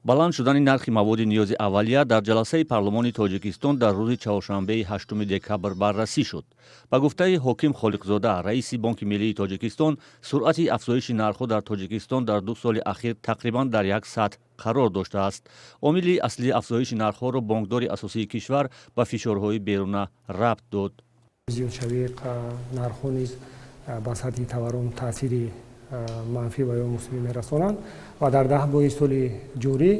баланд шудани нархи маводи ниёзи аввалия дар ҷаласаи парлумони тоҷикистон дар рӯзи чаҳоршанбеи 8 декабр баррасӣ шуд. Ба гуфтаи ҳоким Холиқзода, раиси Бонки миллии Тоҷикистон, суръати афзоиши нархҳо дар Тоҷикистон дар 2 соли ахир тақрибан дар як сатҳ қарор доштааст. Омили аслии афзоиши нархҳоро бонкдори асосии кишвар ба фишорҳои беруна рабт дод. зиёдшавии нархҳо низ ба сатҳи таворрум таъсири манфӣ ва ё мусбӣ мерасонанд ва дар 10 моҳи соли ҷорӣ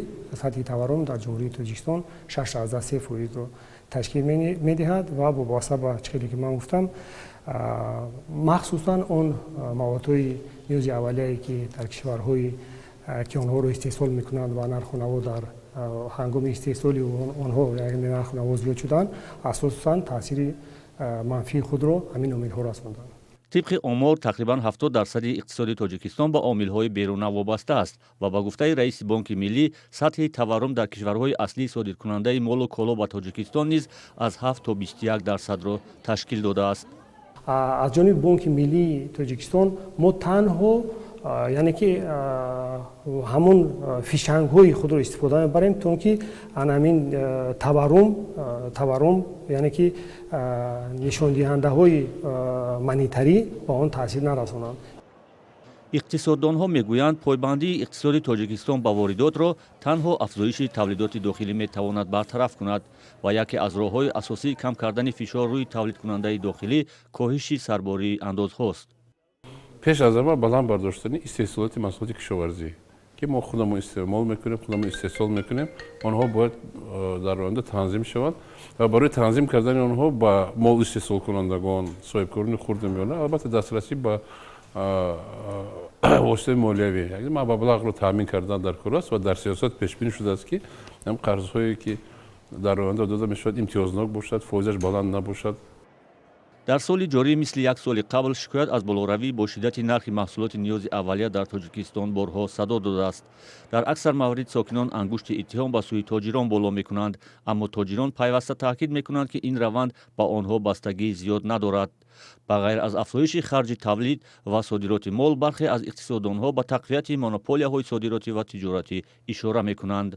сатҳи таворрум дар ҷумҳурии Тоҷикистон 6.3% ташкил медиҳад ва вобаста ба чизе ки ман гуфтам, махсусан он маводҳои ниёзи аввалие ки дар кишварҳои ки онҳоро истеҳсол мекунанд ва нарху наво дар ҳангоми истеҳсоли онҳо нарху наво зиёд шуданд, асосан таъсири манфии худро ҳамин омилҳо расонданд. тибқи омор тақрибан 70% иқтисоди Тоҷикистон ба омилҳои беруна вобаста аст ва ба гуфтаи раиси Бонки миллӣ сатҳи таворрум дар кишварҳои аслии содиркунандаи молу коло ба Тоҷикистон низ аз 7 то 21% ташкил додааст. аз ҷониби Бонки миллии Тоҷикистон мо танҳо яъне ки ҳамон фишангҳои худро истифода мебарем, то ки ҳамин таворрум яъне ки нишондиҳандаҳои монетарӣ ба он таъсир нарасонанд. иқтисоддонҳо мегӯянд, пойбандии иқтисоди Тоҷикистон ба воридотро танҳо афзоиши тавлидоти дохилӣ метавонад бартараф кунад ва яке аз роҳҳои асосии кам кардани фишор рӯи тавлидкунандаи дохилӣ коҳиши сарбории андозҳост. пеш аз ҳама баланд бардоштани истеҳсолоти маҳсулоти кишоварзӣ ки мо худамон истеъмол мекунем, худамон истеҳсол мекунем, онҳо бояд дар оянда танзим шаванд ва барои танзим кардани онҳо ба мол истеҳсолкунандагон, соҳибкорони хурдамиёна албатта дастрасӣ ба воситаи молиявӣ, маблағро таъмин кардан дар кор аст ва дар сиёсат пешбинӣ шудааст ки қарзҳое ки дар оянда дода мешавад имтиёзнок бошад, фоизаш баланд набошад. дар соли ҷорӣ мисли як соли қабл шикоят аз болоравии бо шиддати нархи маҳсулоти ниёзи аввалия дар Тоҷикистон борҳо садо додааст. дар аксар маврид сокинон ангушти иттиҳом ба сӯи тоҷирон боло мекунанд, аммо тоҷирон пайваста таъкид мекунанд ки ин раванд ба онҳо бастагии зиёд надорад. ба ғайр аз афзоиши харҷи тавлид ва содироти мол, бархе аз иқтисоддонҳо ба тақвияти монополияҳои содиротӣ ва тиҷоратӣ ишора мекунанд.